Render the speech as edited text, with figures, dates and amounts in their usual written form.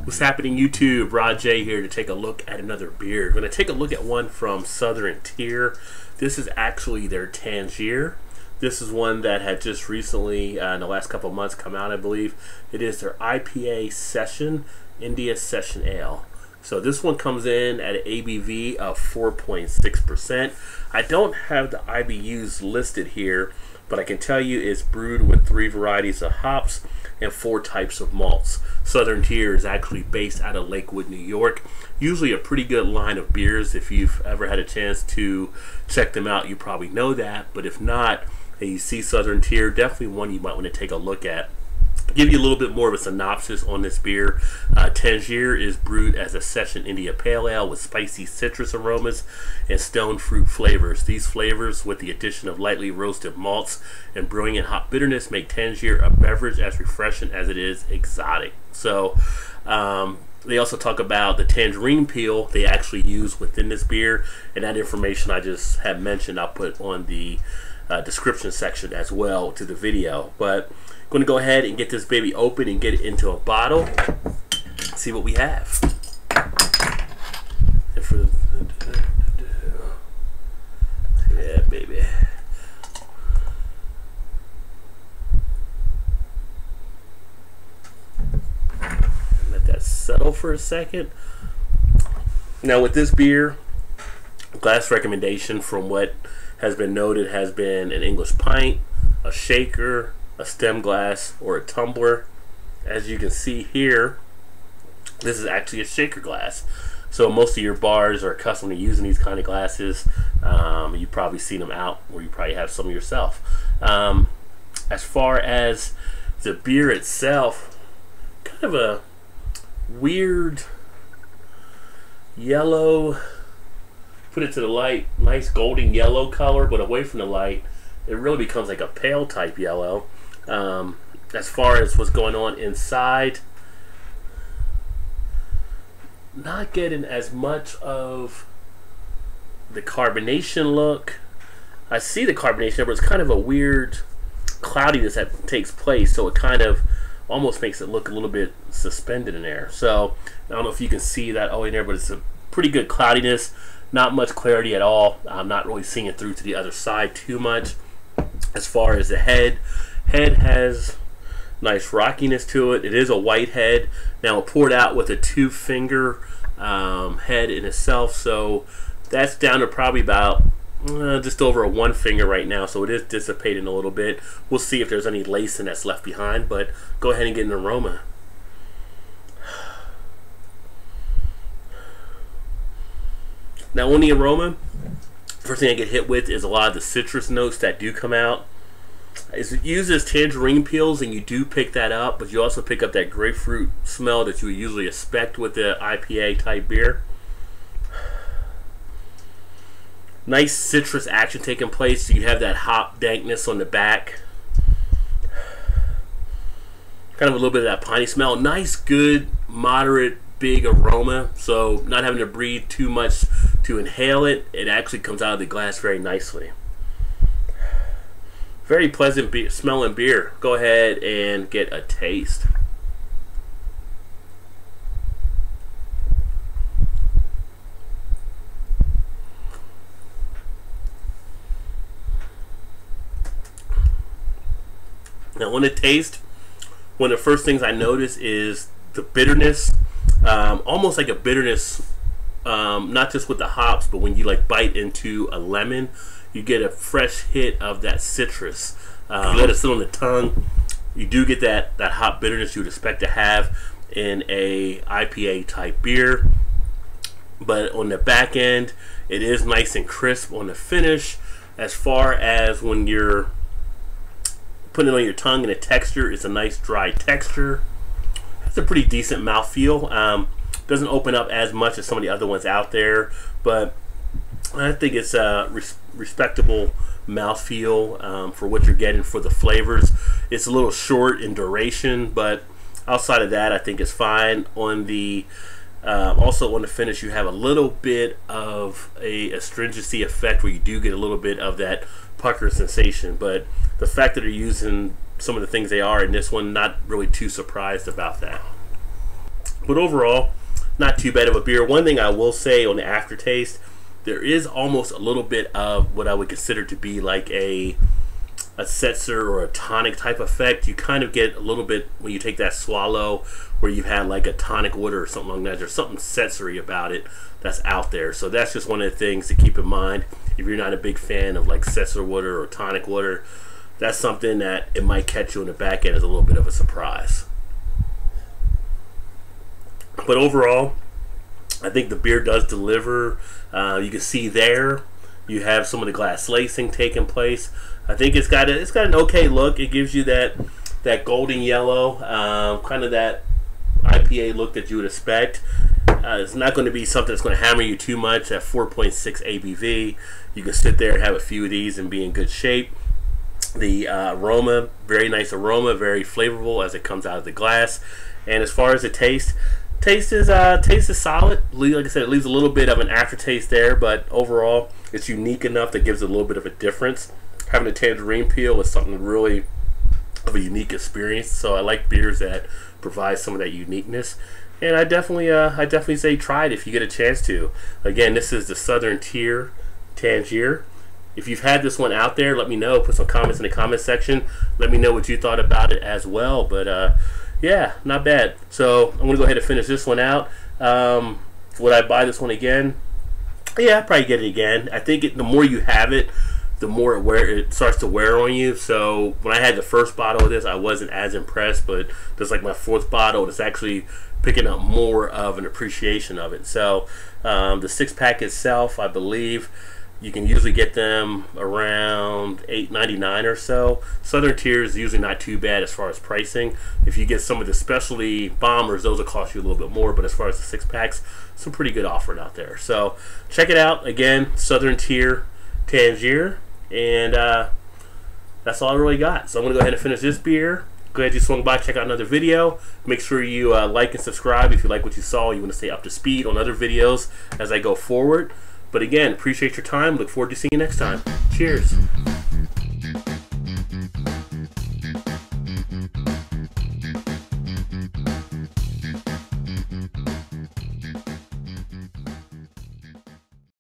What's happening, YouTube? Rod J here to take a look at another beer. We're going to take a look at one from Southern Tier. This is actually their Tangier. This is one that had just recently, in the last couple of months, come out, I believe. It is their IPA Session, India Session Ale. So this one comes in at an ABV of 4.6%. I don't have the IBUs listed here, but I can tell you it's brewed with 3 varieties of hops and 4 types of malts. Southern Tier is actually based out of Lakewood, New York. Usually a pretty good line of beers. If you've ever had a chance to check them out, you probably know that. But if not, and you see Southern Tier, definitely one you might want to take a look at. Give you a little bit more of a synopsis on this beer. Tangier is brewed as a Session India Pale Ale with spicy citrus aromas and stone fruit flavors. These flavors, with the addition of lightly roasted malts and brewing and hop bitterness, make Tangier a beverage as refreshing as it is exotic. So they also talk about the tangerine peel they actually use within this beer, and that information I just have mentioned I'll put on the description section as well to the video. But I'm going to go ahead and get this baby open and get it into a bottle. See what we have. Yeah, baby. Let that settle for a second. Now with this beer, glass recommendation from what has been noted has been an English pint, a shaker, a stem glass, or a tumbler. As you can see here, this is actually a shaker glass. So most of your bars are accustomed to using these kind of glasses. You've probably seen them out, or you probably have some yourself. As far as the beer itself, kind of a weird yellow, put it to the light, nice golden yellow color, but away from the light it really becomes like a pale type yellow. As far as what's going on inside, not getting as much of the carbonation look. I see the carbonation, but it's kind of a weird cloudiness that takes place, so it kind of almost makes it look a little bit suspended in there. So I don't know if you can see that in there, but it's a pretty good cloudiness, not much clarity at all. I'm not really seeing it through to the other side too much. As far as the head has nice rockiness to it. It is a white head. Now it poured out with a 2-finger head in itself, so that's down to probably about just over a 1 finger right now, so it is dissipating a little bit. We'll see if there's any lacing that's left behind, but go ahead and get an aroma. Now on the aroma, first thing I get hit with is a lot of the citrus notes that do come out. It uses tangerine peels, and you do pick that up, but you also pick up that grapefruit smell that you would usually expect with the IPA type beer. Nice citrus action taking place. You have that hop dankness on the back. Kind of a little bit of that piney smell. Nice, good, moderate, big aroma. So not having to breathe too much to inhale it. It actually comes out of the glass very nicely. Very pleasant smelling beer. Go ahead and get a taste. Now on the taste, one of the first things I notice is the bitterness. Almost like a bitterness, not just with the hops, but when you like bite into a lemon, you get a fresh hit of that citrus. You let it sit on the tongue, you do get that hop bitterness you would expect to have in a IPA type beer. But on the back end, it is nice and crisp on the finish. As far as when you're putting it on your tongue and the texture, it's a nice dry texture. It's a pretty decent mouthfeel. Doesn't open up as much as some of the other ones out there, but I think it's a respectable mouthfeel for what you're getting for the flavors. It's a little short in duration, but outside of that, I think it's fine. On the also on the finish, you have a little bit of a astringency effect where you do get a little bit of that pucker sensation, but the fact that they're using some of the things they are in this one, not really too surprised about that. But overall, not too bad of a beer. One thing I will say on the aftertaste, there is almost a little bit of what I would consider to be like a seltzer or a tonic type effect. You kind of get a little bit when you take that swallow where you had like a tonic water or something like that. There's something seltzery about it that's out there. So that's just one of the things to keep in mind. If you're not a big fan of like seltzer water or tonic water, that's something that it might catch you in the back end as a little bit of a surprise. But overall, I think the beer does deliver. You can see there, you have some of the glass lacing taking place. I think it's got an okay look. It gives you that golden yellow, kind of that IPA look that you would expect. It's not going to be something that's going to hammer you too much. At 4.6 ABV, you can sit there and have a few of these and be in good shape. The aroma, very nice aroma, very flavorful as it comes out of the glass. And as far as the taste is solid. Like I said, it leaves a little bit of an aftertaste there, but overall, it's unique enough that gives it a little bit of a difference. Having a tangerine peel is something really of a unique experience. So I like beers that provide some of that uniqueness. And I definitely say try it if you get a chance to. Again, this is the Southern Tier Tangier. If you've had this one out there, let me know. Put some comments in the comment section. Let me know what you thought about it as well. But yeah, not bad. So I'm gonna go ahead and finish this one out. Would I buy this one again? Yeah, I'd probably get it again. I think the more you have it, the more it starts to wear on you. So when I had the first bottle of this, I wasn't as impressed, but this is like my fourth bottle. It's actually picking up more of an appreciation of it. So the 6-pack itself, I believe you can usually get them around $8.99 or so. Southern Tier is usually not too bad as far as pricing. If you get some of the specialty bombers, those will cost you a little bit more, but as far as the 6-packs, some pretty good offering out there. So check it out. Again, Southern Tier Tangier. And that's all I really got. So I'm going to go ahead and finish this beer. Glad you swung by, check out another video. Make sure you like and subscribe if you like what you saw. You want to stay up to speed on other videos as I go forward. But again, appreciate your time. Look forward to seeing you next time. Cheers.